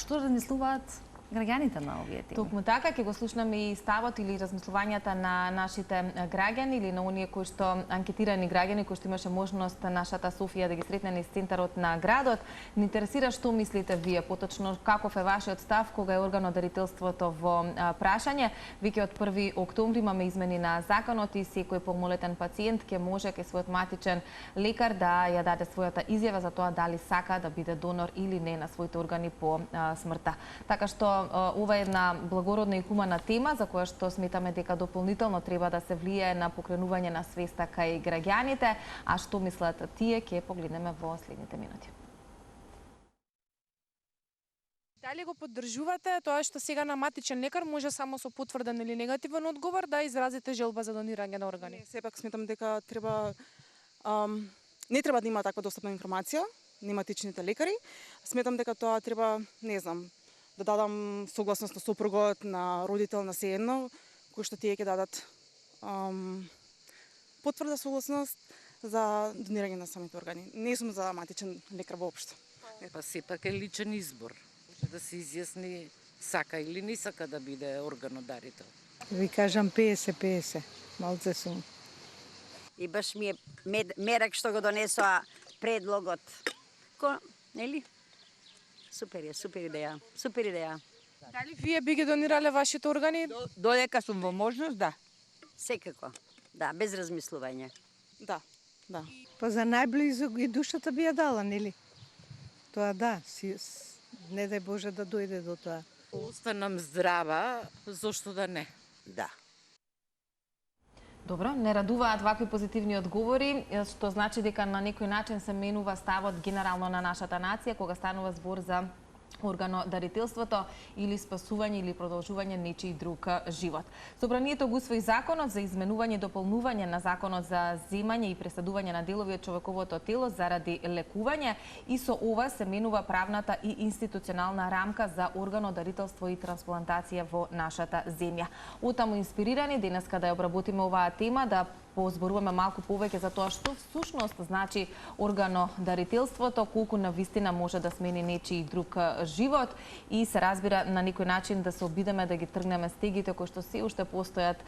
што размислуваат граѓаните на овие теми? Токму така, ќе го слушнаме и ставот или размислувањата на нашите граѓани или на оние кои што анкетирани граѓани кои што имаше можност нашата Софија да ги сретне низ центарот на градот. Не интересира што мислите вие, поточно каков е вашиот став кога е органодарителството во прашање. Веќе од 1 октомври имаме измени на законот и секој полнолетен пациент ќе може кај својот матичен лекар да ја даде својата изјава за тоа дали сака да биде донор или не на своите органи по смртта. Така што ова е една благородна и хумана тема за која што сметаме дека дополнително треба да се влие на покренување на свеста кај граѓаните, а што мислат тие ќе погледнеме во следните минути. Дали го поддржувате тоа што сега на матичен лекар може само со потврден или негативен одговор да изразите желба за донирање на органи? Сепак сметам дека треба не треба да има таква достапна информација нематичните лекари. Сметам дека тоа треба, не знам, да дадам согласност на сопругот, на родител, на сеедно, кои што тие ќе дадат потврда согласност за донирање на самите органи. Не сум за матичен лекар воопшто. Па сепак е личен избор. Да се изјасни сака или не сака да биде органодарител. Ви кажам 50-50, малце сум. И баш ми е мерак што го донесоа предлогот. Нели? Супер идеја. Дали вие би ги донирале вашите органи? Додека сум во можност, да. Секако. Да, без размислување. Да. Па за најблизо и душата би ја дала, нели? Тоа да, не дај Боже да дојде до тоа. Останам здрава, зошто да не? Да. Добро, не радуваат вакви позитивни одговори, што значи дека на некој начин се менува ставот генерално на нашата нација кога станува збор за органодарителството или спасување или продолжување нечии друг живот. Собранието го усвои законот за изменување и дополнување на законот за земање и пресадување на делови од човековото тело заради лекување и со ова се менува правната и институционална рамка за органодарителство и трансплантација во нашата земја. Оттаму инспирирани денеска да ја обработиме оваа тема, да позборуваме малку повеќе за тоа што всушност значи органодарителството, колку навистина може да смени нечии друг живот и се разбира на некој начин да се обидеме да ги тргнеме стегите кои што се уште постојат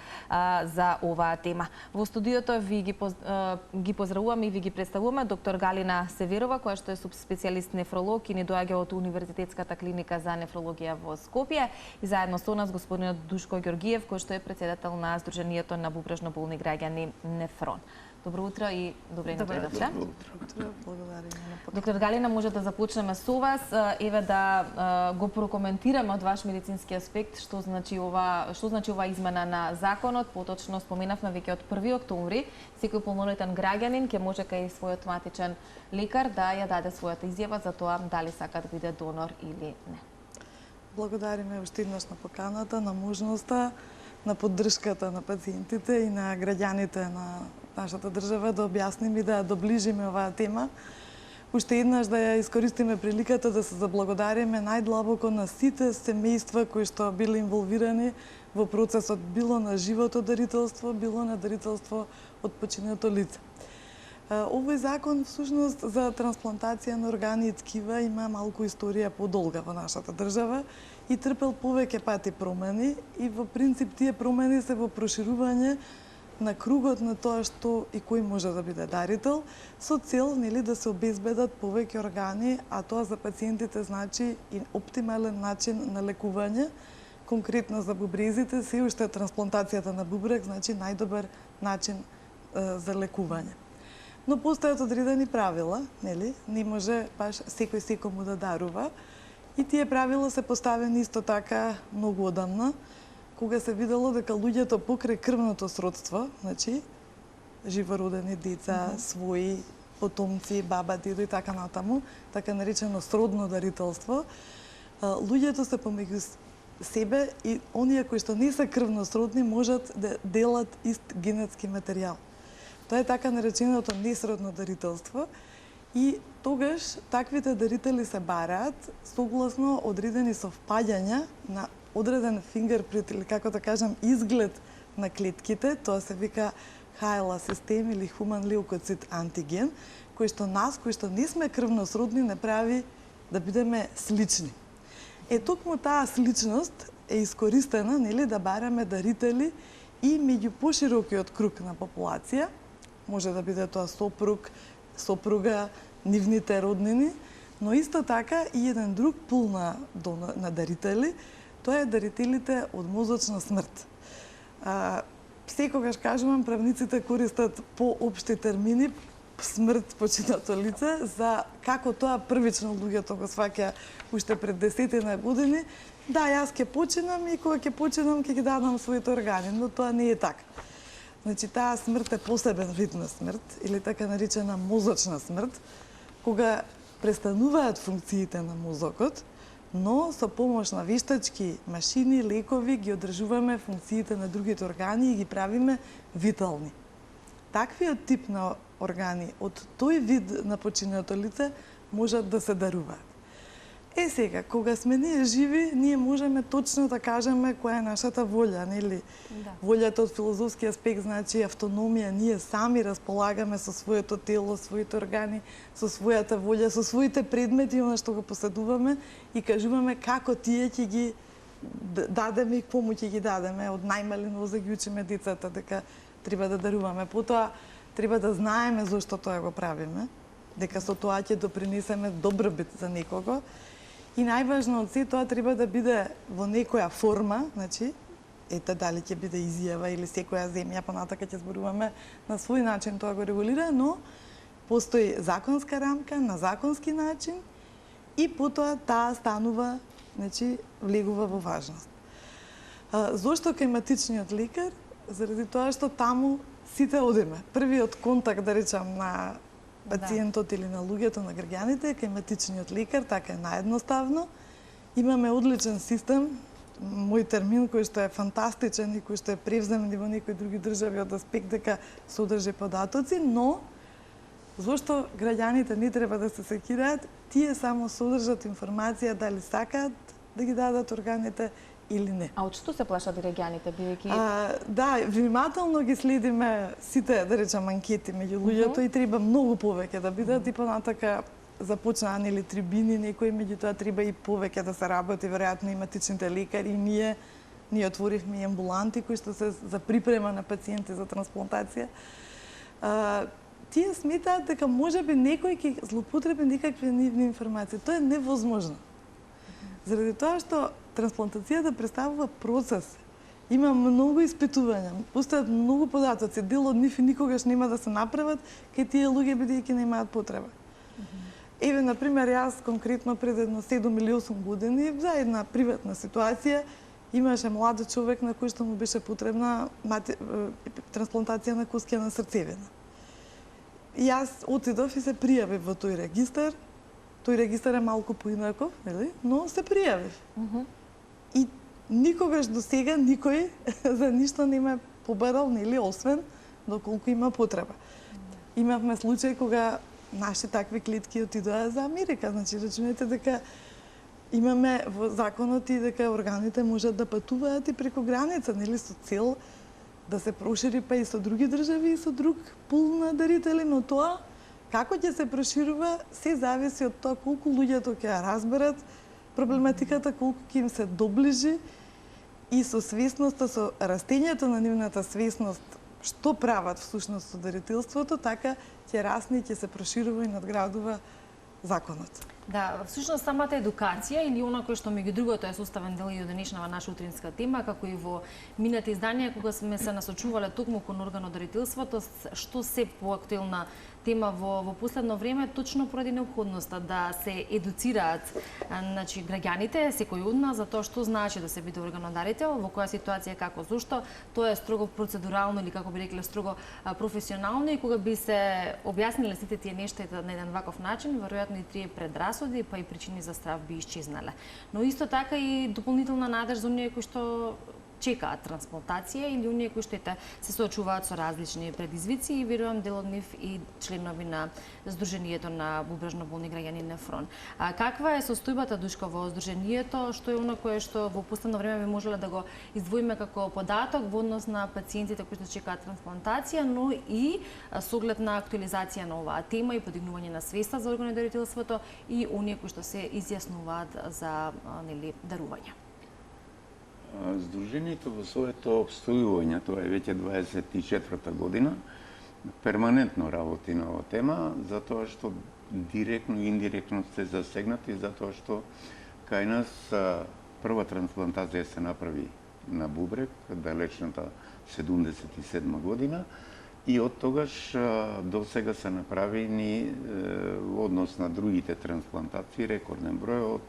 за оваа тема. Во студиото ви ги поздравуваме и ви ги представуваме доктор Галина Северова, која што е субспецијалист нефролог и ни доаѓа од Универзитетската клиника за нефрологија во Скопје, и заедно со нас господинот Душко Ѓоргиев, кој што е председател на Сдруженијето на бубрежно болни граѓани Нефрон. Добро утро и добре ни дојдовте. Добро утро, благодариме. Доктор Галина, може да започнеме со вас, еве да го прокоментираме од ваш медицински аспект што значи ова измена на законот. Поточно споменавме веќе од 1 октомври секој полнолетен граѓанин ќе може кај својот матичен лекар да ја даде својата изјава за тоа дали сака да биде донор или не. Благодариме уште еднаш на поканата, на можноста, на поддршката на пациентите и на граѓаните на нашата држава да објасниме и да доближиме оваа тема. Уште еднаш да ја искористиме приликата да се заблагодариме најдлабоко на сите семејства кои што биле инволвирани во процесот било на живото дарителство, било на дарителство од починато лице. Овој закон всушност за трансплантација на органи и ткива има малку историја подолга во нашата држава и трпел повеќе пати промени и во принцип тие промени се во проширување на кругот на тоа што и кој може да биде дарител со цел да се обезбедат повеќе органи, а тоа за пациентите значи и оптимален начин на лекување. Конкретно за бубрезите се уште трансплантацијата на бубрек значи најдобар начин за лекување. Но постојат одредени правила, нели? Не може баш секој секому да дарува. И тие правила се поставени исто така многу одамна, кога се видело дека луѓето покрај крвното сродство, значи живородени деца, своји потомци, баба, дедо и така натаму, така наречено сродно дарителство, луѓето се помеѓу себе и оние кои што не се крвно сродни можат да делат ист генетски материјал. Тоа е така нареченото несродно дарителство и тогаш таквите дарители се бараат согласно одредени совпаѓања на одреден фингерпринт или како да кажам изглед на клетките, тоа се вика HLA систем или Human Leukocyte антиген, кој што нас, кои што не сме крвно сродни, не прави да бидеме слични. Токму таа сличност е искористена, нели, да бараме дарители и меѓу поширокиот круг на популација, може да биде тоа сопруг, сопруга, нивните роднини, но исто така и еден друг пул на дарители, тоа е дарителите од мозочна смрт. Секогаш кажувам, правниците користат поопшти термини, смрт, починато лице, за како тоа првично луѓето го сваќа уште пред 10 години. Да, јас ќе починам и кога ќе починам ќе ги дадам своите органи, но тоа не е така. Значи, таа смрт е посебен вид на смрт, или така наречена мозочна смрт, кога престануваат функциите на мозокот, но со помош на вештачки машини, лекови, ги одржуваме функциите на другите органи и ги правиме витални. Таквиот тип на органи од тој вид на починато лице можат да се даруваат. Сега, кога сме ние живи, ние можеме точно да кажеме која е нашата волја, нели? Да. Волјата од филозофски аспект значи автономија, ние сами располагаме со своето тело, своите органи, со својата волја, со своите предмети, она што го поседуваме и кажуваме како тие ќе ги дадеме и кому ќе ги дадеме. Од најмален возраст ги учиме децата дека треба да даруваме. Потоа треба да знаеме зошто тоа го правиме, дека со тоа ќе допринесеме добробит за некого. И најважно од се, тоа треба да биде во некоја форма, значи, ете дали ќе биде изјава или секоја земја, понатака ќе зборуваме на свој начин, тоа го регулира, но постои законска рамка, на законски начин и потоа таа станува, значи, влегува во важност. Зошто климатичниот лекар? Заради тоа што таму сите одиме. Првиот контакт, да речам, на пациентот или на луѓето, на граѓаните, климатичниот лекар, така е наедноставно. Имаме одличен систем, мој термин кој што е фантастичен и кој што е превземен во некои други држави од аспект дека содржи податоци, но зошто граѓаните не треба да се секираат, тие само содржат информација дали сакаат да ги дадат органите или не. А од што се плашат граѓаните, бидејќи? Да, внимателно ги следиме сите, да речам, анкети меѓу луѓето и треба многу повеќе да бидат и понатака започнаа нели трибини некои, меѓутоа треба и повеќе да се работи, веројатно иматичните лекари, ние отворивме и амбуланти кои што се за припрема на пациенти за трансплантација. Тие сметаат дека можеби некој ќе злоупотреби некакви нивни информации. Тоа е невозможно. Заради тоа што трансплантацијата представува процес. Има многу испитувања, постојат многу податоци, дел од нив никогаш нема да се направат кај тие луѓе бидејќи немаат потреба. Еве, например, јас конкретно пред едно 7 или 8 години за една приватна ситуација имаше млад човек на кој што му беше потребна трансплантација на коскена срцевина. Јас отидов и се пријавив во тој регистар. Тој регистар е малку поинаков, нели? Но се пријавив. И никогаш до сега никој за ништо не ме побарал, нели, освен доколку има потреба. Имавме случај кога наши такви клетки отидоа за Америка. Значи, рачунете дека имаме во законот и дека органите можат да патуваат и преку граница, нели, со цел да се прошири па и со други држави и со друг пул на дарители, но тоа како ќе се проширува се зависи од тоа колку луѓето ќе ја разберат проблематиката, колку ќе им се доближи и со свесноста, со растењето на нивната свесност што прават всушност со дарителството, така ќе расне и ќе се проширува и надградува законот. Да, всушност самата едукација или она кој што меѓу другото е составен дел и од денешнава наша утринска тема, како и во минати изданија кога сме се насочувале токму кон органодарителството, што се поактуелна тема во последно време, точно поради неопходноста да се едуцираат значи граѓаните, секој од нас за тоа што значи да се биде органодарител, во која ситуација, како, зошто. Тоа е строго процедурално или како би рекле строго професионално и кога би се објасниле сите тие нешта на еден ваков начин, веројатно и тие предрасуди па и причини за страв би исчезнале. Но исто така и дополнителна надеж за оние кои што чекаат трансплантација или оние кои што се соочуваат со различни предизвици и верувам дел од нив и членови на Сдруженијето на бубрежно болни граѓани Нефрон. А каква е состојбата Душко во Сдруженијето, што е она кое што во последно време би можеле да го издвоиме како податок во однос на пациентите кои што чекаат трансплантација, но и со оглед на актуализација на оваа тема и подигнување на свеста за органодарителството и оние кои што се изјаснуваат за дарување? Сдруженијето во своето обстојување, тоа е веќе 24-та година, перманентно работи на оваа тема, затоа што директно и индиректно се засегнати, затоа што кај нас прва трансплантација се направи на бубрек, далечната 77 година, и од тогаш до сега се направени во однос на другите трансплантации рекорден број од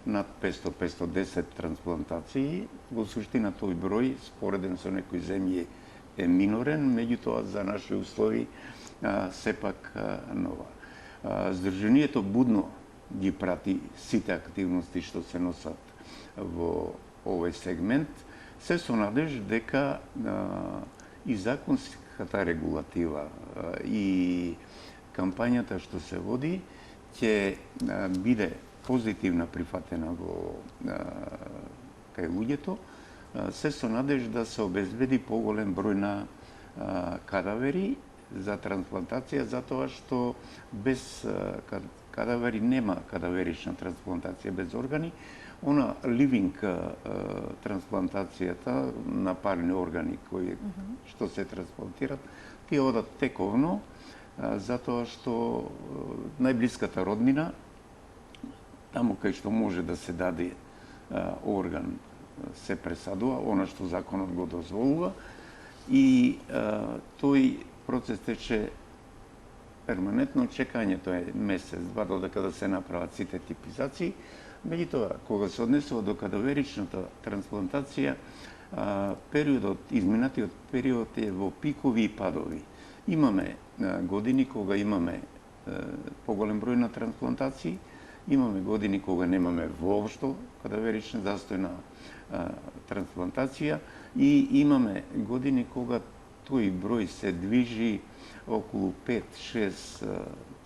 над 500-510 трансплантации. Во суштина тој број, спореден со некои земји, е минорен, меѓутоа за наши услови сепак нова. Сдруженијето будно ги прати сите активности што се носат во овој сегмент, се со надеж дека и законската регулатива и кампањата што се води ќе биде позитивна прифатена кај луѓето, се со надеж да се обезбеди поголем број на кадавери за трансплантација, затоа што без кадавери нема кадаверична трансплантација без органи. Она ливинг трансплантацијата на парни органи кои што се трансплантират, тие одат тековно, затоа што најблиската роднина, таму кај што може да се даде орган, се пресадува, она што законот го дозволува, и тој процес тече перманентно, чекањето е месец-два додека да се направат сите типизации. Меѓутоа, кога се однесува до кадаверичната трансплантација, изминатиот период е во пикови и падови. Имаме години кога имаме поголем број на трансплантации, имаме години кога немаме воопшто кадаверична застојна трансплантација и имаме години кога тој број се движи околу 5, 6,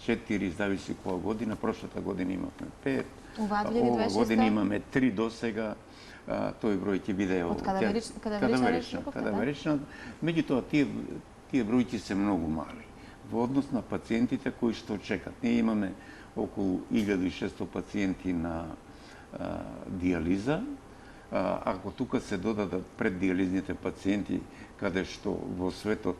4, зависи која година. Прошлата година имавме 5, ова година имаме 3 до сега. Тој број ќе биде од кадаверична. Меѓутоа, тие бројки се многу мали во однос на пациентите кои што чекат. Ние имаме околу 1600 пациенти на диализа. Ако тука се додадат преддиализните пациенти, каде што во светот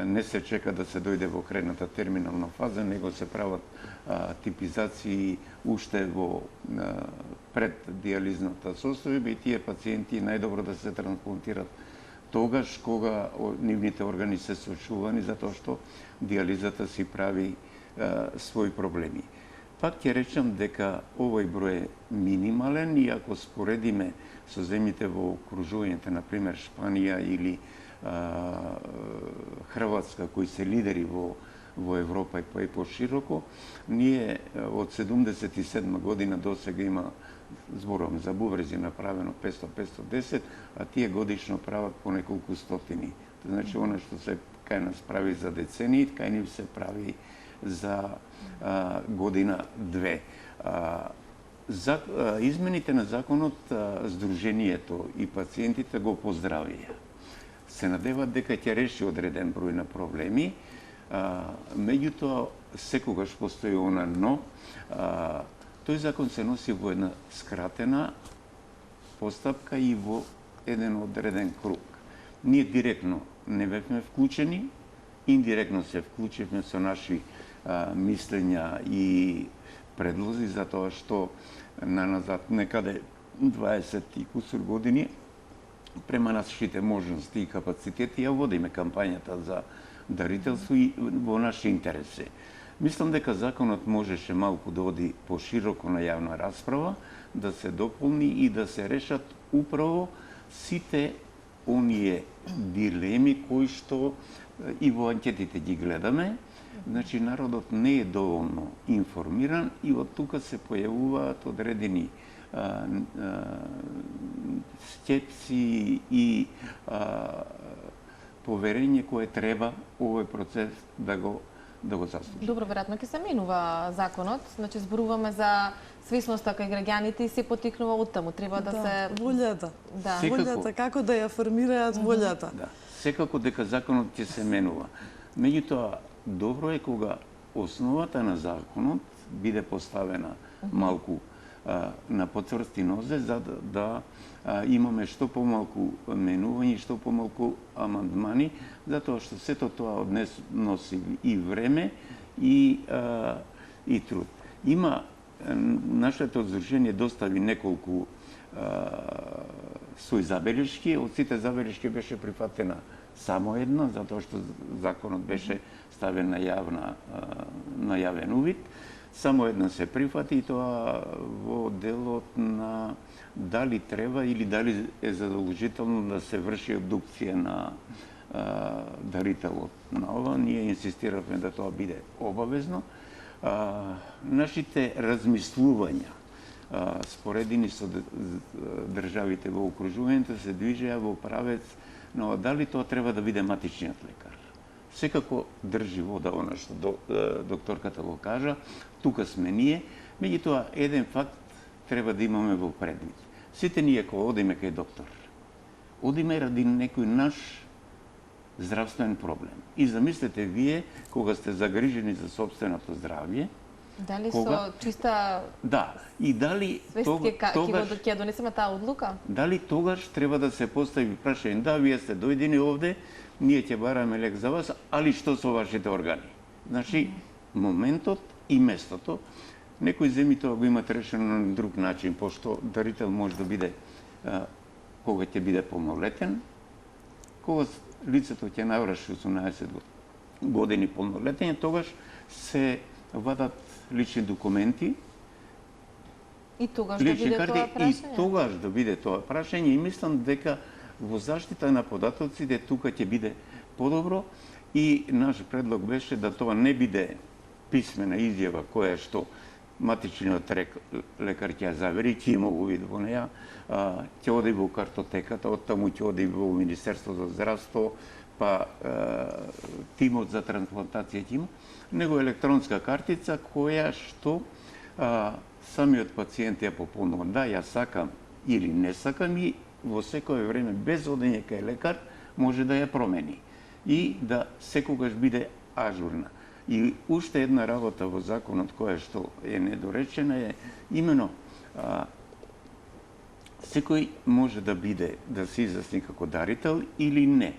не се чека да се дојде во крајната терминална фаза, него се прават типизации уште во преддиализната состојба, и тие пациенти најдобро да се трансплантират тогаш кога нивните органи се сочувани, затоа што диализата си прави своји проблеми. Пак ќе речам дека овој број е минимален, и ако споредиме со земјите во окружувањето, например Шпанија или Хрватска, кои се лидери во Европа и па и пошироко, ние од 77 година до сега има, зборувам за бубрези, направено 500-510, а тие годишно прават по неколку стотини. Значи, она што се кај нас прави за децении, кај нив се прави за година-две. Измените на законот Сдруженијето и пациентите го поздравија. Се надеват дека ќе реши одреден број на проблеми, меѓутоа секогаш постои она но. Тој закон се носи во една скратена постапка и во еден одреден круг. Ние директно не бевме вклучени, индиректно се вклучивме со наши мислења и предлози, затоа што на назад некаде 20 и кусур години према нашите можности и капацитети ја водиме кампањата за дарителство и во наши интереси. Мислам дека законот можеше малку да оди пошироко на јавна расправа, да се дополни и да се решат управо сите оние дилеми кои што и во анкетите ги гледаме. Значи, народот не е доволно информиран и од тука се појавуваат одредени скепси и поверење кое треба овој процес да го заслужи. Добро, веројатно ќе се менува законот, значи зборуваме за свесноста кај граѓаните и се потикнува од таму. Треба да се волјата. Да. Волјата, како да ја формираат волјата. Да. Секако дека законот ќе се менува. Меѓутоа, добро е кога основата на законот биде поставена малку на потврсти нозе, за да имаме што помалку менување, што помалку амандмани, затоа што сето тоа од днес носи и време и труд. Има нашето здружение достави неколку своји забелешки, од сите забелешки беше прифатена само една, затоа што законот беше ставен на јавен увид. Само една се прифати и тоа во делот на дали треба или дали е задолжително да се врши обдукција на дарителот на ова. Ние инсистиравме да тоа биде обавезно. Нашите размислувања споредени со државите во окружувањето се движеа во правец но дали тоа треба да биде матичниот лекар. Секако држи вода она што докторката го кажа, тука сме ние, меѓутоа еден факт треба да имаме во предвид. Сите ние кога одиме кај доктор, одиме ради некој наш здравствен проблем. И замислете вие, кога сте загрижени за собственото здравје, дали со чиста да, и дали тогаш ќе донесеме таа одлука? Дали тогаш треба да се постави прашање, да, вие сте дојдени овде, ние ќе бараме лек за вас, али што со вашите органи? Значи, моментот и местото, некои земји тоа го имат решено на друг начин, пошто дарител може да биде кога ќе биде полнолетен, кога лицето ќе наврши 18 години полнолетен, тогаш се вадат лични документи, и тогаш да биде тоа прашање. И тогаш да биде тоа прашање и мислам дека во заштита на податоците тука ќе биде подобро и наш предлог беше да тоа не биде писмена изјава која што матичниот лекар ќе ја завери, ќе има увид во неја, ќе оди во картотеката, оттаму ќе оди во Министерството за здравство, па тимот за трансплантација ќе има, него електронска картица која што самиот пациент ја пополнува. Да, ја сакам или не сакам и во секое време без одење кај лекар може да ја промени и да секогаш биде ажурна. И уште една работа во законот која што е недоречена е именно секој може да биде да се изјасни како дарител или не.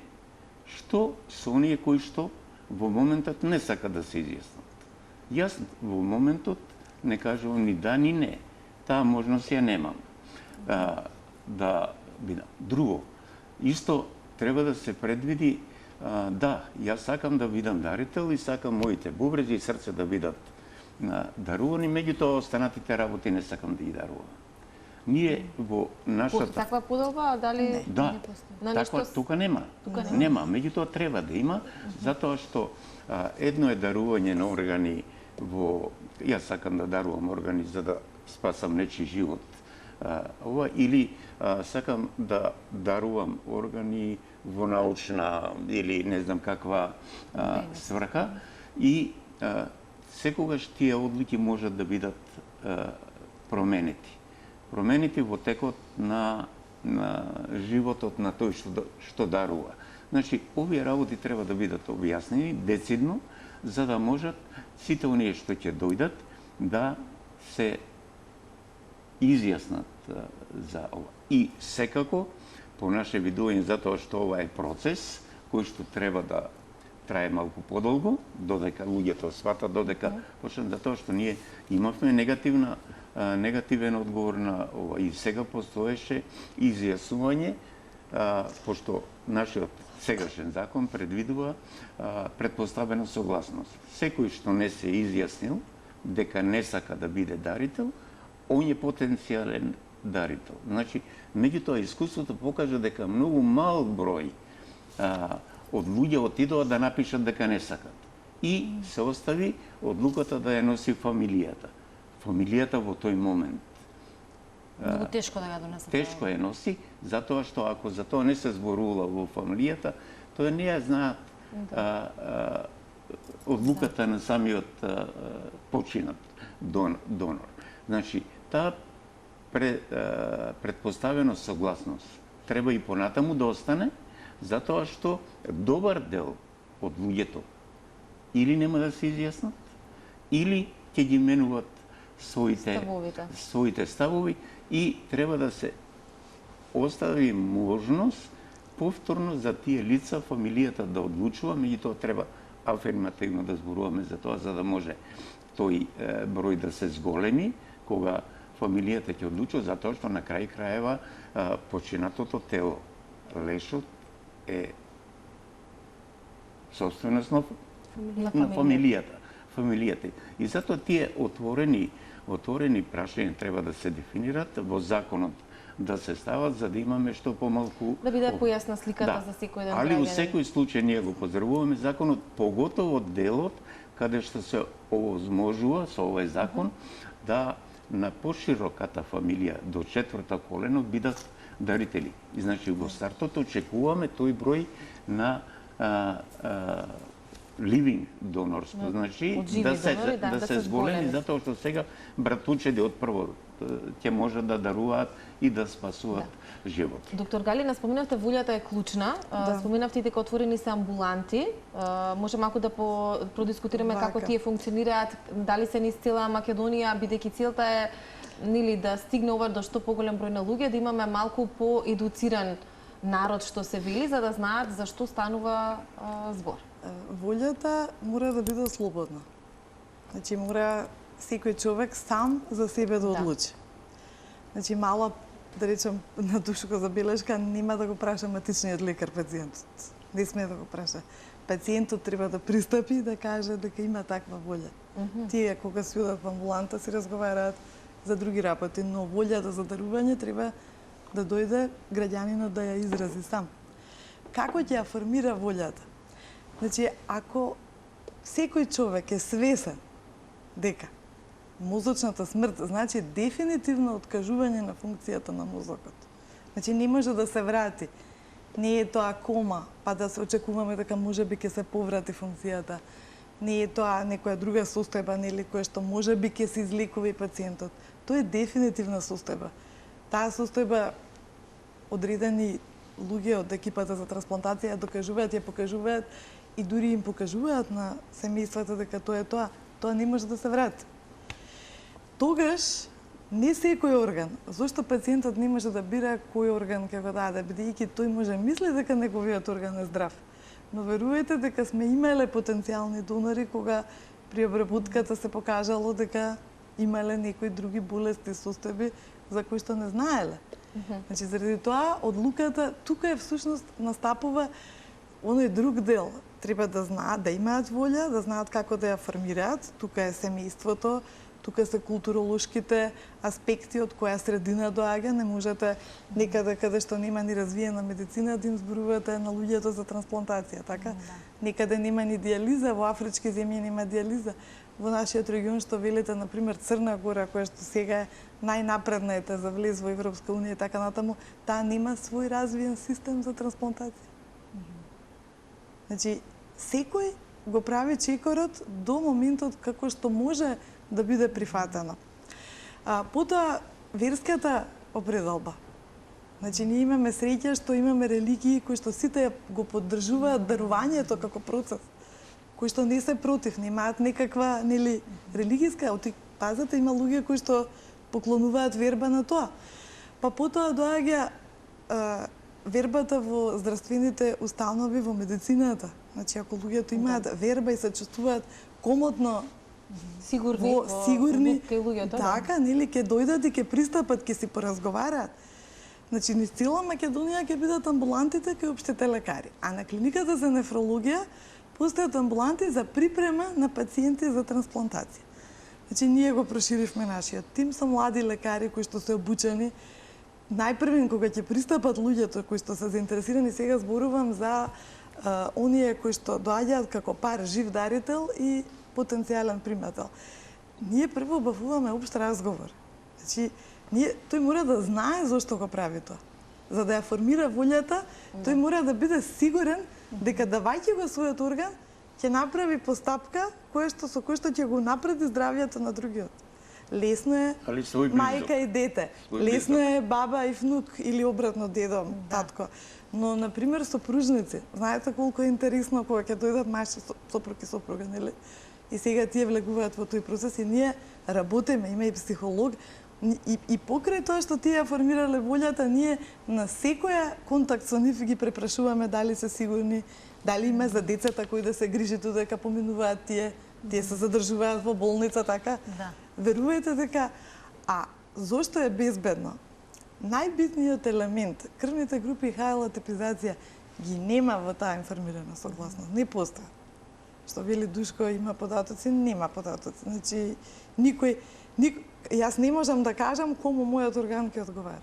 Што со оние кои што во моментот не сака да се изјаснат. Јас во моментот не кажувам ни да ни не. Таа можност ја немам. Да бидам. Друго, исто треба да се предвиди да, јас сакам да бидам дарител и сакам моите бубрези и срце да бидат дарувани, меѓутоа останатите работи не сакам да ги дарувам. Ние во нашата... Таква поделба, дали... Да, таква тука нема. Нема, меѓутоа треба да има, затоа што едно е дарување на органи во... Јас сакам да дарувам органи за да спасам нечи живот. Ова, или сакам да дарувам органи во научна или не знам каква сврха и секогаш тие одлуки можат да бидат променети. Променети во текот на животот на тој што дарува. Значи, овие работи треба да бидат објаснени децидно, за да можат сите оние што ќе дојдат да се изјаснат за ова. И секако, по наше видување, затоа што ова е процес кој што треба да трае малку подолго, додека луѓето сватат, додека почнат, затоа што ние имавме негативен одговор на ова и сега постоеше изјаснување, пошто нашиот сегашен закон предвидува предпоставена согласност. Секој што не се изјаснил дека не сака да биде дарител, он е потенцијален дарител. Значи, меѓутоа искуството покажа дека многу мал број од луѓе отидоа да напишат дека не сакат. И се остави одлуката да ја носи фамилијата. Фамилијата во тој момент Многу тешко да го донесат. Тешко е носи, затоа што ако за тоа не се зборувала во фамилијата, тоа не ја знаат одлуката на самиот починат донор. Значи, таа предпоставена согласност треба и понатаму да остане, затоа што добар дел од луѓето или нема да се изјаснат, или ќе ги менуваат своите ставови и треба да се остави можност повторно за тие лица фамилијата да одлучува, меѓутоа треба афирмативно да зборуваме за тоа, за да може тој број да се зголеми кога фамилијата ќе одлучува, затоа што на крај краева починатото тело, лешот е собственост на фамилијата. И затоа тие отворени прашања треба да се дефинират во законот, да се стават за да имаме што помалку да биде појасна сликата за секој ден. Али во секој случај ние го поздравуваме законот, поготово делот каде што се овозможува со овој закон да на пошироката фамилија до 4-та колено бидат дарители. И значи во стартот очекуваме тој број на living донорство, значи да се зголеми, затоа што сега братучеди од прво ќе можат да даруваат и да спасуваат живот. Доктор Галина, споменавте волјата е клучна. Споменавте дека отворени се амбуланти. Може малку да продискутираме како тие функционираат, дали се низ цела Македонија, бидејќи целта е да стигне ова до што поголем број на луѓе, да имаме малку поедуциран народ што се вели, за да знаат за што станува збор. Волјата мора да биде слободна. Значи мора секој човек сам за себе да одлучи. Значи мала, да речем, на душко забелешка, нема да го праша матичниот лекар пациентот. Не сме да го праша. Пациентот треба да пристапи и да каже дека има таква волја. Тие кога се одат во амбуланта се разговараат за други работи, но волјата за дарување треба да дојде граѓанинот да ја изрази сам. Како ќе ја формира волјата? Значи, ако секој човек е свесен дека мозочната смрт значи дефинитивно откажување на функцијата на мозокот. Значи, не може да се врати. Не е тоа кома, па да се очекуваме дека можеби ќе се поврати функцијата. Не е тоа некоја друга состојба, нели, која што можеби ќе се излекува и пациентот. Тоа е дефинитивна состојба. Таа состојба одредени луѓе од екипата за трансплантација докажуваат, ја покажуваат и дури им покажуваат на семејствата дека тоа е тоа. Тоа не може да се врати. Тогаш, не секој орган, зашто пациентот не може да бира кој орган ќе го даде, бидејќи тој може мисли дека неговиот орган е здрав. Но верувајте дека сме имале потенцијални донори кога при обработката се покажало дека имале некои други болести, состојби за кои што не знаеле. Значи, заради тоа, одлуката, тука е всушност настапува оној друг дел. Треба да знаат, да имаат волја, да знаат како да ја формираат. Тука е семејството, тука се културолошките аспекти од која средина доаѓа. Не можете некаде каде што нема ни развиена медицина да им зборувате на луѓето за трансплантација, така? Некаде нема ни диализа, во афрички земји нема диализа. Во нашиот регион што велите, например, Црна Гора, која што сега е најнапредна ете за влез во Европска унија и така натаму, таа нема свој развиен систем за трансплантација. Значи, секој го прави чекорот до моментот како што може да биде прифатено. Потоа, верската определба. Значи, ние имаме среќа што имаме религии кои што сите го поддржуваат дарувањето како процес, кои што не се против, немаат некаква, нели, религиска, пазата има луѓе кои што поклонуваат верба на тоа. Па потоа доаѓа вербата во здравствените установи во медицината. Значи, ако луѓето имаат верба и се чувствуваат комотно сигурни, така, нели, ќе дојдат и ќе пристапат, ќе си поразговараат. Значи, низ цела Македонија ќе бидат амбулантите кај општите лекари. А на клиниката за нефрологија постојат амбуланти за припрема на пациенти за трансплантација. Значи, ние го проширивме нашиот тим со млади лекари кои што се обучени. Најпрвен кога ќе пристапат луѓето кои што се заинтересирани, сега зборувам за оние кои што доаѓаат како пар жив дарител и потенцијален примател. Ние прво обавуваме општ разговор. Значи, тој мора да знае зошто го прави тоа. За да ја формира волјата, тој мора да биде сигурен дека давајќи го својот орган, ќе направи постапка со кој што ќе го напреди здравјето на другиот. Лесно е мајка и дете, лесно е баба и внук или обратно дедо, татко. Но, например, сопружници, знаете колку е интересно кога ќе дојдат маши сопруг и сопруга, нели? И сега тие влегуваат во тој процес и ние работиме, има и психолог, и покрај тоа што тие ја формирале волјата, ние на секоја контакт со нив ги препрашуваме дали се сигурни, дали има за децата кои да се грижат додека поминуваат тие се задржуваат во болница, така? Да. Верувајте дека, зошто е безбедно? Најбитниот елемент, крвните групи и ХЛ типизација ги нема во таа информирана согласност, не постои. Што вели Душко, има податоци, нема податоци. Значи, јас не можам да кажам кому мојот орган ќе одговара.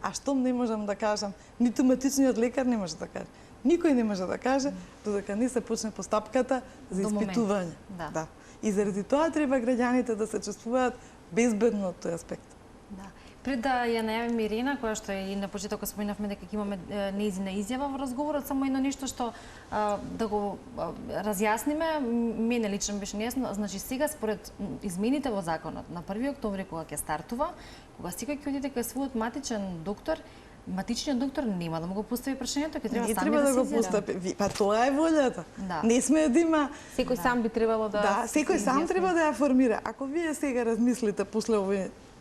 А штом не можам да кажам, ниту матичниот лекар не може да каже. Никој не може да каже додека не се почне постапката за испитување. Да. И заради тоа треба граѓаните да се чувствуваат безбедно од тој аспект. Да. Пред да ја најавим Ирина, која што и на почетокот споменавме дека ќе имаме нејзина изјава во разговорот, само едно нешто што да го разјасниме, мене лично беше нејасно. Значи сега според измените во законот на 1 октомври кога ќе стартува, кога секој ќе одиде кај својот матичен доктор, матичниот доктор нема да му го постави прашањето, ќе треба сами да го постапи. Па тоа е волјата. Не сме да има. Секој сам би требало да. Да, секој сам треба да ја формира. Ако вие сега размислите после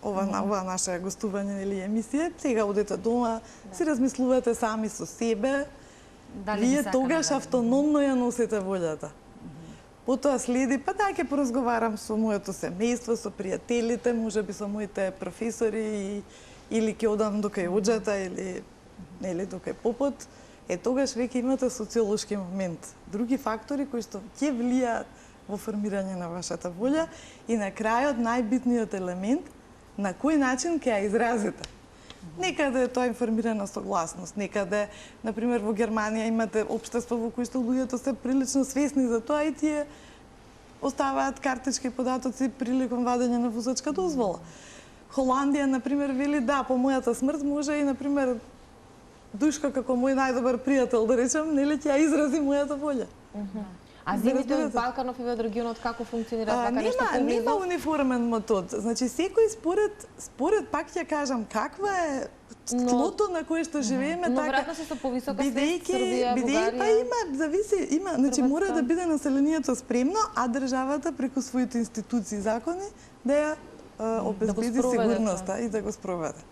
ова наше гостување или емисија, сега одете дома, си размислувате сами со себе, вие тогаш автономно ја носите волјата. Потоа следи, ќе поразговарам со моето семејство, со пријателите, можеби со моите професори или ќе одам до кај оџата или до кај попот. Тогаш веќе имате социолошки момент. Други фактори кои што ќе влијаат во формирање на вашата волја и на крајот најбитниот елемент на кој начин ќе ја изразите. Некаде е тоа информирана согласност, некаде, например, во Германија имате општество во кој што луѓето се прилично свесни за тоа и тие оставаат картички податоци приликом вадење на возачка дозвола. Холандија, например, вели да, по мојата смрт може и, например, Душко како мој најдобар пријател, да речем, нели ќе ја изрази мојата волја. А земите од Балканов и од регионот како функционираат вака нешто поблизу? Нема униформен метод. Значи секој според пак ќе кажам каква е тлото на кое што живееме, но веројатно се со повисока свест Србија, Бугарија. Па има, значи мора да биде населението спремно, а државата преку своите институции и закони да ја обезбеди сигурноста и да го спроведе.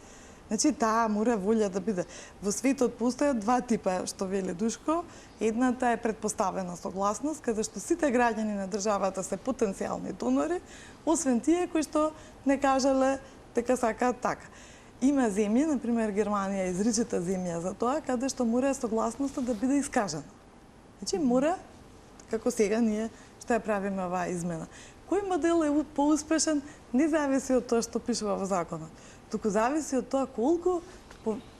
Значи, таа мора волја да биде. Во светот постојат два типа, што вели Душко. Едната е предпоставена согласност, каде што сите граѓани на државата се потенцијални донори, освен тие кои што не кажале дека сакаат така. Има земји, например Германија е изричита земја за тоа, каде што мора согласноста да биде искажана. Значи, мора, како сега ние што ја правиме оваа измена. Кој модел е поуспешен, не зависи од тоа што пишува во законот, туку зависи од тоа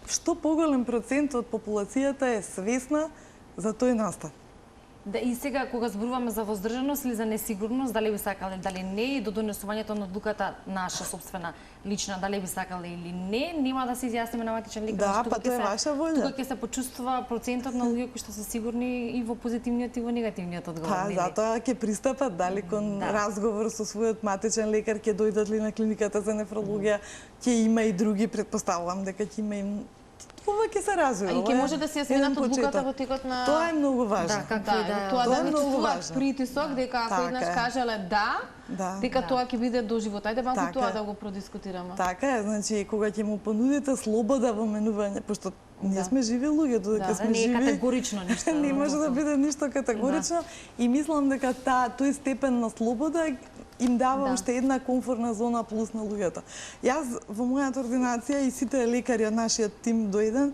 што поголем процент од популацијата е свесна за тој настан. Да, и сега кога зборуваме за воздржаност или за несигурност, дали би сакале, дали не, и до донесувањето на одлуката наша собствена лична, дали би сакале или не, нема да се изјасниме на матичен лекар. Да, па тоа е ваша волја. Тука ќе се почувствува процентот на луѓе кои што се сигурни и во позитивниот и во негативниот одговор. Па, затоа ќе пристапат, дали кон разговор со својот матичен лекар, ќе дојдат ли на клиниката за нефрологија, ќе има и други, претпоставувам дека ќе има и ова ќе се развива. И ќе може да се ја сменат одлуката во текот на... Тоа е многу важно. Тоа да не чувствуваат притисок, дека ако еднаш кажале дека тоа ќе биде до живот. Ајде малку тоа да го продискутираме. Така е, значи, кога ќе му понудите слобода во менување, пошто ние сме живи луѓе, додека сме живи... Не е категорично ништо. Не може да биде ништо категорично и мислам дека тој степен на слобода им дава уште една комфортна зона плюс на луѓето. Јас во мојата ординација и сите лекари од нашиот тим до еден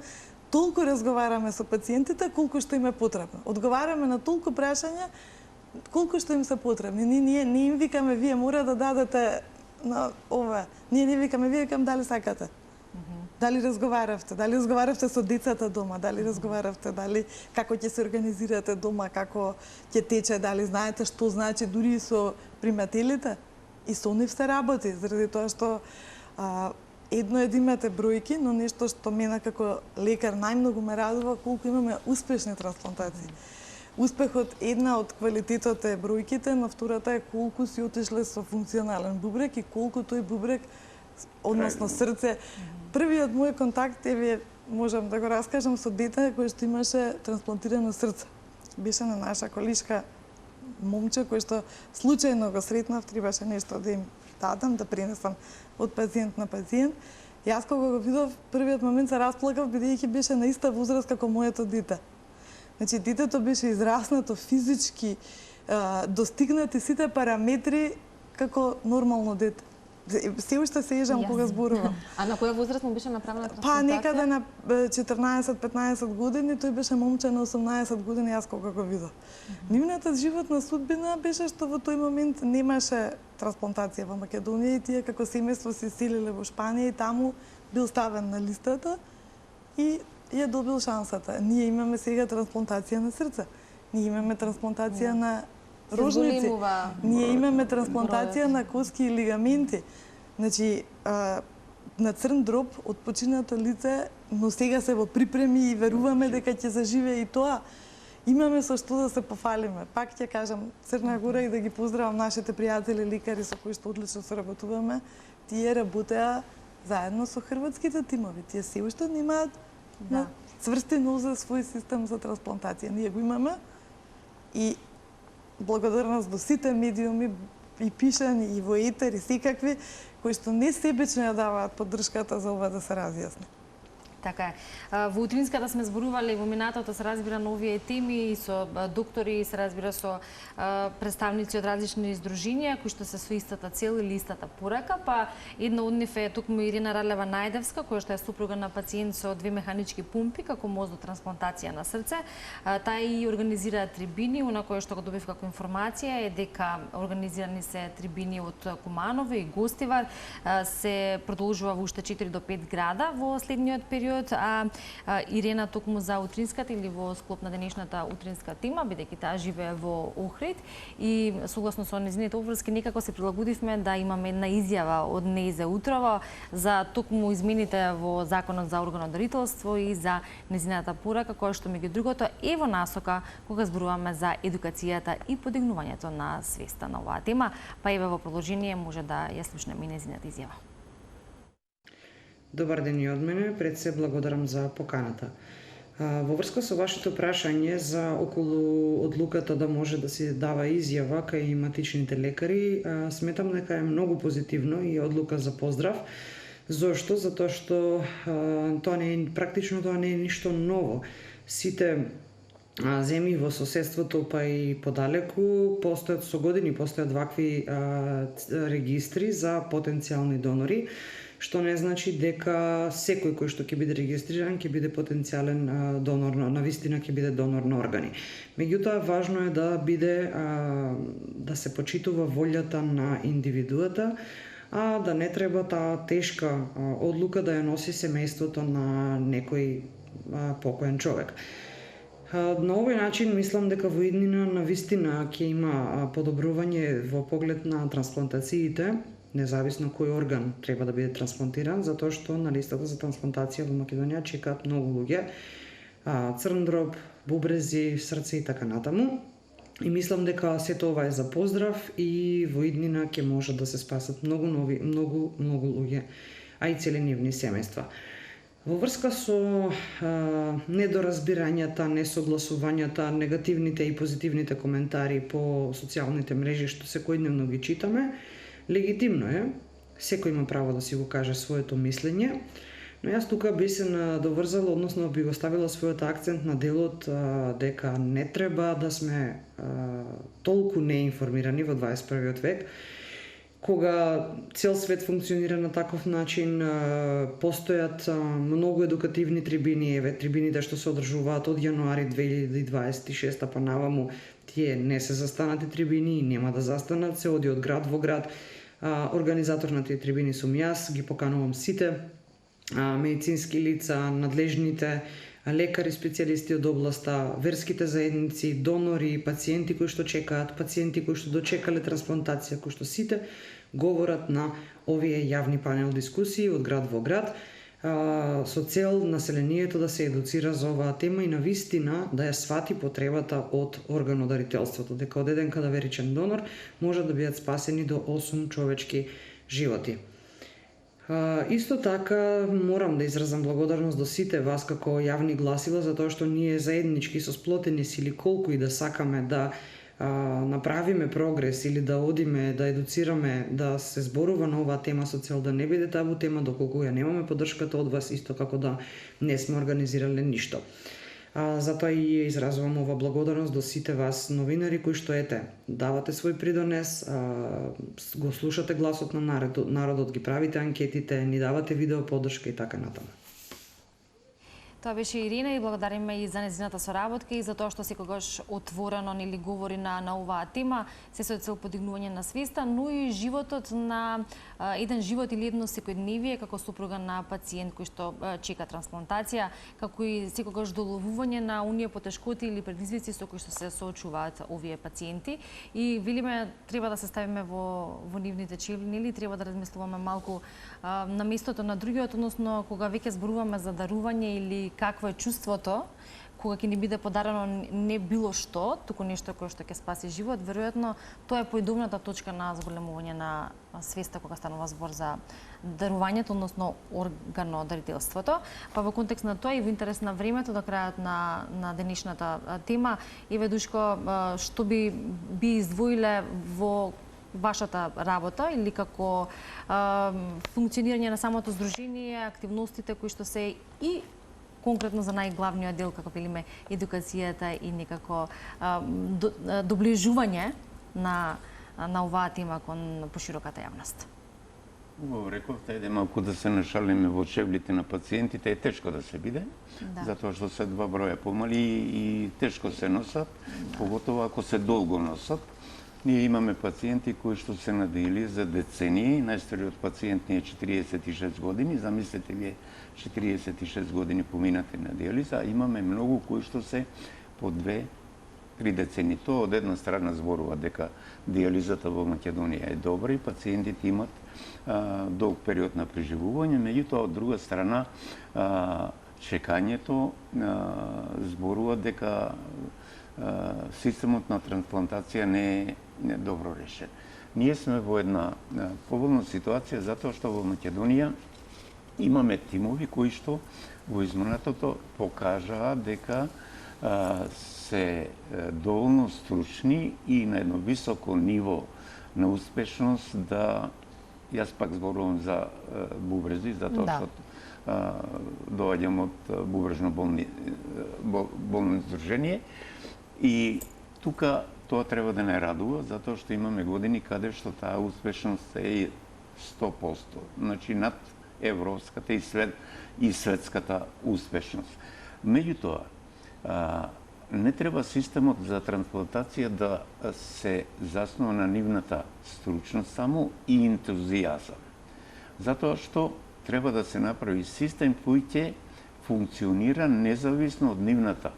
толку разговараме со пациентите колку што им е потребно. Одговараме на толку прашања колку што им се потребни. Ние не им викаме вие мора да дадете на ова. Ние не викаме вие дали сакате. Дали разговаравте со децата дома, дали разговаравте како ќе се организирате дома, како ќе тече, дали знаете што значи дури со примателите и со нив се работи, заради тоа што едно е да имате бројки, но нешто што мене како лекар најмногу ме радува колку имаме успешни трансплантации. Успехот една од квалитетот е бројките, на втората е колку си отишле со функционален бубрек и колку тој бубрек, односно срце. Првиот мој контакт е, можам да го раскажам, со дете кој што имаше трансплантирано срце. Беше на наша колишка момче кој што случајно го сретнав, требаше нешто да им дадам, да пренесам од пациент на пациент. Јас кога го видов, првиот момент се расплакав бидејќи беше на иста возраст како моето дете. Значи, детето беше израснато физички, достигнати сите параметри како нормално дете. Се уште се ежам кога зборувам. А на која возраст му беше направена трансплантација? Па некаде на 14-15 години, тој беше момче на 18 години, јас кога го видов. Нивната животна судбина беше што во тој момент немаше трансплантација во Македонија и тие како семејство се селиле во Шпанија и таму бил ставен на листата и ја добил шансата. Ние имаме сега трансплантација на срце. Ние имаме трансплантација на рожници. Ние имаме трансплантација на коски и лигаменти. Значи, на црн дроб од починато лице, но сега се во припреми и веруваме дека ќе заживее и тоа. Имаме со што да се пофалиме. Пак ќе кажам, Црна Гора и да ги поздравам нашите пријатели лекари со кои што одлично соработуваме. Тие работеа заедно со хрватските тимови. Тие се уште немаат цврстен за свој систем за трансплантација. Ние го имаме и благодарност до сите медиуми и пишани и во етер и секакви кои што не себечно ја даваат поддршката за ова да се разјасни. Така е. Во утринската сме зборувале во минатото се разбира на овие теми и со доктори, се разбира со представници од различни издруженија кои што се со истата цел или истата порака, па една од нив е токму Ирина Ралева Најдевска, која што е супруга на пациент со 2 механички пумпи како мозно трансплантација на срце. Таа и организира трибини, она кое што го добив како информација е дека организирани се трибини од Куманово и Гостивар, се продолжува во уште 4 до 5 града во следниот период, а Ирена токму за утринската или во склоп на денешната утринска тема, бидејќи таа живее во Охрид и согласно со нејзините обврски некако се прилагодивме да имаме една изјава од неј за утрово за токму измените во Законот за органодарителство и за нејзината порака, која што меѓу другото е во насока кога зборуваме за едукацијата и подигнувањето на свеста на оваа тема, па еве во продолжение може да ја слушнеме и нејзината изјава. Добар ден и од мене, пред се благодарам за поканата. Во врска со вашето прашање за околу одлуката да може да се дава изјава кај матичните лекари, сметам дека е многу позитивно и одлука за поздрав. Зошто? Затоа што тоа не е практично, тоа не е ништо ново. Сите земји во соседството па и подалеку постојат со години, постојат вакви регистри за потенцијални донори, што не значи дека секој кој што ќе биде регистриран ќе биде потенцијален донор, навистина ќе биде донор на органи. Меѓутоа, важно е да биде да се почитува волјата на индивидуата, а да не треба таа тешка одлука да ја носи семејството на некој покоен човек. На овој начин мислам дека во иднина навистина ќе има подобрување во поглед на трансплантациите, независно кој орган треба да биде трансплантиран, затоа што на листата за трансплантација во Македонија чекаат многу луѓе, црн дроб, бубрези, срце и така натаму. И мислам дека сето ова е за поздрав и во иднина ќе може да се спасат многу луѓе, а и цели нивни семејства. Во врска со недоразбирањата, несогласувањата, негативните и позитивните коментари по социјалните мрежи што секојдневно ги читаме, легитимно е, секој има право да си го каже своето мислење, но јас тука би се надоврзала, односно би го ставила својот акцент на делот дека не треба да сме толку неинформирани во 21. век, кога цел свет функционира на таков начин, постојат многу едукативни трибини, трибините што се одржуваат од јануари 2026 па наваму, тие не се застанати трибини и нема да застанат, се оди од град во град. Организатор на тие трибини сум јас, ги поканувам сите медицински лица, надлежните лекари, специјалисти од областа, верските заедници, донори, пациенти кои што чекаат, пациенти кои што дочекале трансплантација, кои што сите говорат на овие јавни панел дискусии од град во град, со цел населението да се едуцира за оваа тема и на вистина да ја свати потребата од органодарителството, дека од еден кадаверичен донор може да бидат спасени до 8 човечки животи. Исто така морам да изразам благодарност до сите вас како јавни гласила, затоа што ние заеднички со сплотени сили, колку и да сакаме да направиме прогрес или да одиме, да едуцираме, да се зборува на оваа тема со цел да не биде табу тема, доколку ја немаме поддршката од вас, исто како да не сме организирале ништо. Затоа и изразувам ова благодарност до сите вас новинари кои што давате свој придонес, го слушате гласот на народот, ги правите анкетите, ни давате видео поддршка и така натаму. Тоа беше Ирина и благодариме и за нејзината соработка и за тоа што секогаш отворено нели говори на оваа тема, се со цел подигнување на свеста, но и животот на еден живот или едно секојдневие како супруга на пациент кој што чека трансплантација, како и секогаш доловување на оние потешкоти или предизвици со кои што се соочуваат овие пациенти. И велиме треба да се ставиме во нивните чели, нели треба да размислуваме малку на местото на другиот, односно кога веќе зборуваме за дарување или какво е чувството кога ќе ни биде подарено не било што, туку нешто кое што ќе спаси живот, веројатно тоа е поидобната точка на зголемување на свеста кога станува збор за дарувањето, односно органодарителството. Па во контекст на тоа и во интерес на времето до крајот на денешната тема, Еве Душко, што би издвоиле во вашата работа или како функционирање на самото здружение, активностите кои што се и конкретно за најглавниот дел, како велиме, едукацијата и некако доближување на оваа тема кон пошироката јавност. Убаво рековте, ајде малку да се нашалиме во чевлите на пациентите, е тешко да се биде, затоа што се два броја помали и тешко се носат, поготово ако се долго носат. Ние имаме пациенти кои што се надели за децении, најстариот пациент ни е 46 години, замислете вие 46 години поминати на диализа, а имаме многу кои што се по 2-3 децении. Тоа од една страна зборува дека диализата во Македонија е добра и пациентите имат долг период на преживување, меѓутоа од друга страна чекањето зборува дека системот на трансплантација не е добро решен. Ние сме во една поволна ситуација затоа што во Македонија имаме тимови кои што во изминатото покажаа дека се доволно стручни и на едно високо ниво на успешност да, јас пак зборувам за бубрези, затоа што доаѓам од бубрежно болно здружение. И тука тоа треба да не радува, затоа што имаме години каде што таа успешност е 100%, значи над европската и светската успешност. Меѓутоа, не треба системот за трансплантација да се заснова на нивната стручност само и ентузијазам. Затоа што треба да се направи систем кој ќе функционира независно од нивната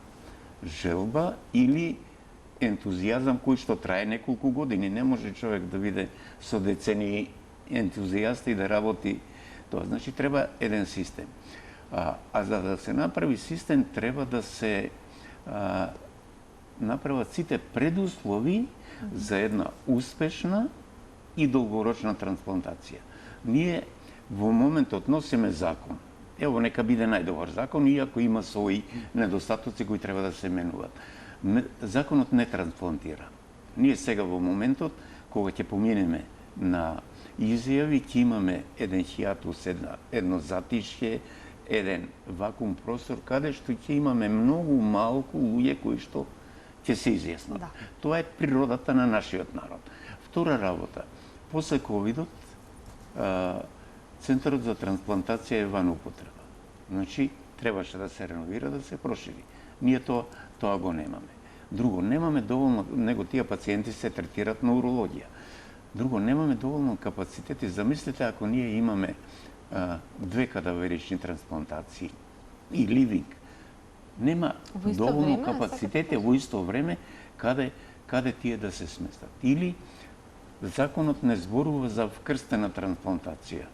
желба или ентузијазам кој што трае неколку години. Не може човек да биде со децении ентузијаст и да работи тоа. Значи треба еден систем. А за да се направи систем треба да се направат сите предуслови за една успешна и долгорочна трансплантација. Ние во моментот носиме закон. Ево, нека биде најдобар закон, иако има своји недостатоци кои треба да се менуваат. Законот не трансплантира. Ние сега во моментот, кога ќе поминеме на изјави, ќе имаме еден хиатус, едно затишје, еден вакуум простор, каде што ќе имаме многу малку луѓе кои што ќе се изјаснат. Тоа е природата на нашиот народ. Втора работа, после ковидот, Центарот за трансплантација е ван употреба. Значи, требаше да се реновира, да се прошири. Ние тоа го немаме. Друго, немаме доволно, него тие пациенти се третираат на урологија. Друго, немаме доволно капацитети. Замислете ако ние имаме 2 кадаверични трансплантации и ливинг. Нема доволно капацитети во исто време каде тие да се сместат. Или законот не зборува за вкрстена трансплантација.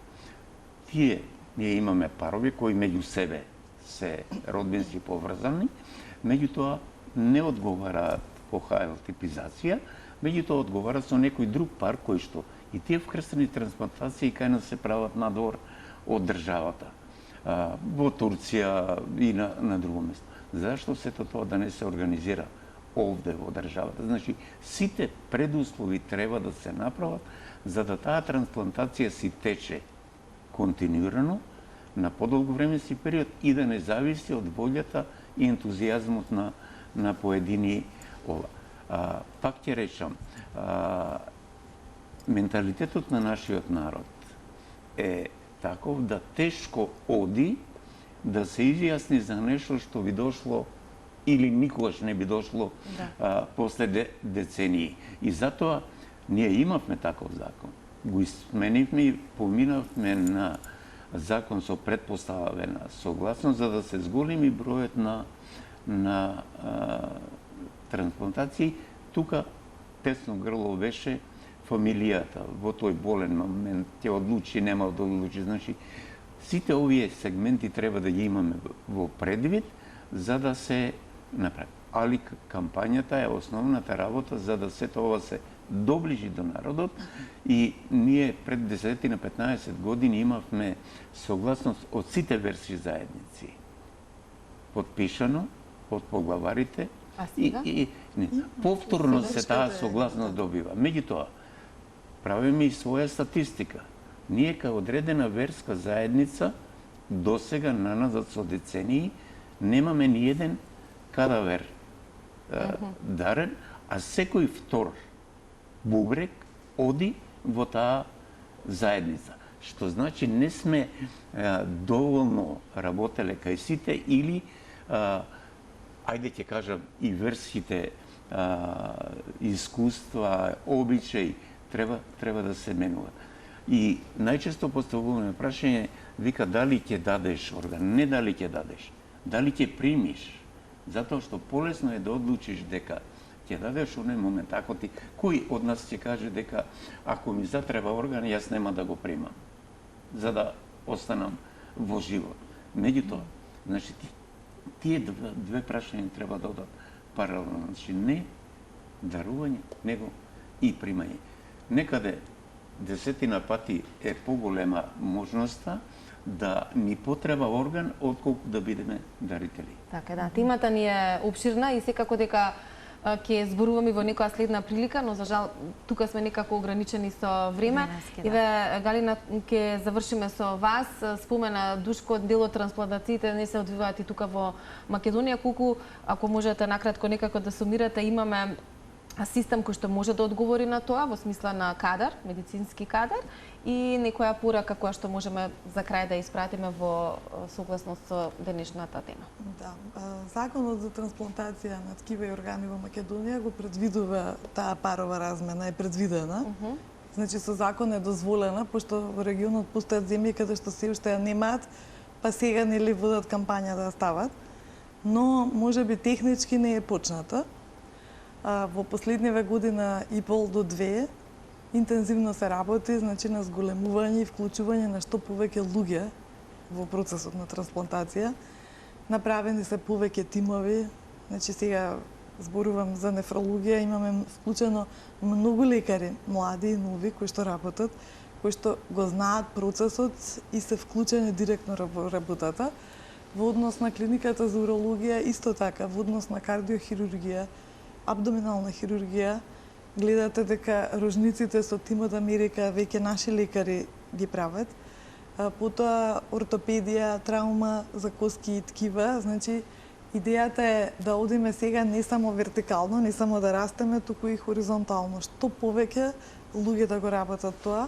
Ние имаме парови кои меѓу себе се родбински поврзани, меѓутоа не одговараат по ХЛ типизација, меѓутоа одговара со некој друг пар кој што и тие вкрстени трансплантации кај нас се прават надвор од државата. Во Турција и на друго место. Зашто сето тоа да не се организира овде во државата? Значи, сите предуслови треба да се направат за да таа трансплантација си тече континуирано на подолго временски период и да не зависи од волјата и ентузијазмот на поедини ова. Пак ќе речам, менталитетот на нашиот народ е таков да тешко оди да се изјасни за нешто што би дошло или никогаш не би дошло после децении. И затоа ние имавме таков закон. Го изменивме и поминавме на закон со предпоставена согласност за да се зголеми бројот на трансплантации. Тука тесно грло беше фамилијата. Во тој болен момент ќе одлучи, нема да одлучи. Значи, сите овие сегменти треба да ги имаме во предвид за да се направи. Али кампањата е основната работа за да сето ова се доближи до народот и ние пред 10 на 15 години имавме согласност од сите верски заедници. Подпишано од поглаварите и повторно се таа согласност добива. Меѓутоа, правиме и своја статистика. Ние кај одредена верска заедница досега наназад со децении немаме ни еден кадавер дарен, а секој втор бубрек оди во таа заедница. Што значи не сме доволно работеле кај сите или ајде ќе кажам и верските искуства, обичаи треба да се менуваат. И најчесто поставуваме прашање, вика дали ќе дадеш орган, не дали ќе дадеш, дали ќе примиш. Затоа што полесно е да одлучиш дека ќе дадеш оној момент. Ако кој од нас ќе каже дека ако ми затреба орган, јас нема да го примам, за да останам во живот. Меѓутоа, значи, тие две прашања треба да одат паралелно. Значи, не дарување, него и примање. Некаде десетина пати е поголема можноста да ни потреба орган отколку да бидеме дарители. Така да, темата ни е обширна и секако дека ќе зборуваме во некоја следна прилика, но за жал тука сме некако ограничени со време. Еве Галина, ќе завршиме со вас. Спомена Душко, дел од трансплантациите не се одвиваат и тука во Македонија. Колку, ако можете накратко некако да сумирате, имаме систем кој што може да одговори на тоа во смисла на кадар, медицински кадар и некоја порака која што можеме за крај да испратиме во согласност со денешната тема. Да, законот за трансплантација на ткива и органи во Македонија го предвидува таа парова размена, е предвидена. Значи со закон е дозволена, пошто во регионот постојат земји каде што се уште ја немаат, па сега нели водат кампања да стават, но можеби технички не е почната. Во последниве година и пол до две интензивно се работи, значи на зголемување и вклучување на што повеќе луѓе во процесот на трансплантација. Направени се повеќе тимови, значи сега зборувам за нефрологија, имаме вклучено многу лекари, млади и нови, кои што работат, кои што го знаат процесот и се вклучени директно во работата. Во однос на клиниката за урологија, исто така, во однос на кардиохирургија, абдоминална хирургија, гледате дека рожниците со тимот Америка веќе наши лекари ги прават. Потоа ортопедија, траума за коски и ткива, значи идејата е да одиме сега не само вертикално, не само да растеме, туку и хоризонтално. Што повеќе луѓе да го работат тоа.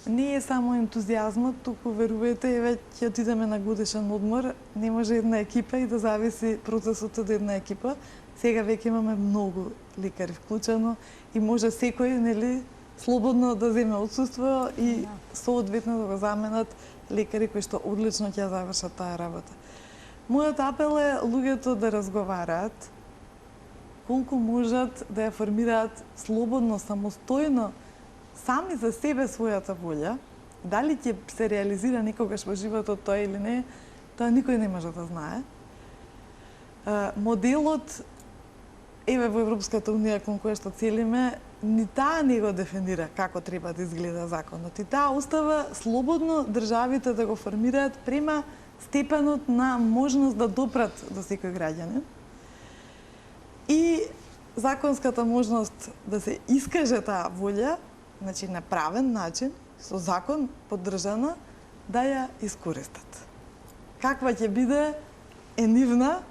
Не е само ентузијазмот, туку верувајте, веќе отидеме на годишен одмор, не може една екипа и да зависи процесот од една екипа. Сега веќе имаме многу лекари вклучено и може секој, нели, слободно да земе отсуство и соодветно да го заменат лекари кои што одлично ќе завршат таа работа. Мојот апел е луѓето да разговараат колку можат да ја формираат слободно, самостојно сами за себе својата волја, дали ќе се реализира некогаш во животот тоа или не, тоа никој не може да знае. Моделот, еве во Европската Унија кон која што целиме, ни таа не го дефинира како треба да изгледа законот. И таа остава слободно државите да го формираат према степенот на можност да допрат до секој граѓанин. И законската можност да се искаже таа волја, значи на правен начин, со закон поддржана, да ја искористат. Каква ќе биде е нивна,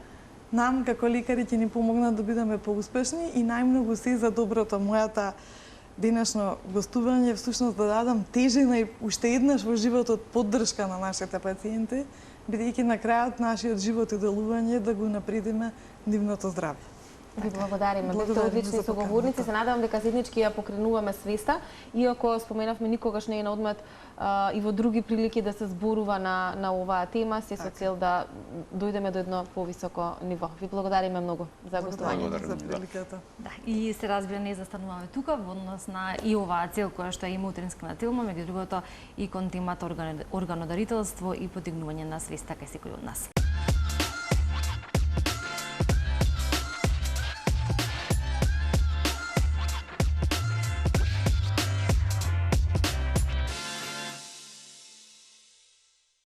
нам како лекари ќе ни помогнат да бидеме поуспешни и најмногу се за доброто. Мојата денешно гостување всушност да дадам тежина и уште еднаш во животот поддршка на нашите пациенти, бидејќи на крајот нашиот живот и делување да го напредиме нивното здравје. Ви благодариме. Бевте одлични соговорници. Се надевам дека заеднички ја покренуваме свеста, иако споменавме никогаш не е на одмет и во други прилики да се зборува на оваа тема, се со цел да дојдеме до едно повисоко ниво. Ви благодариме многу за гостувањето. За приликата. Да, и се разбира не застануваме тука во однос на и оваа цел која што има утринска на Тилма, меѓу другото и кон темата органодарителство и подигнување на свеста кај секој од нас.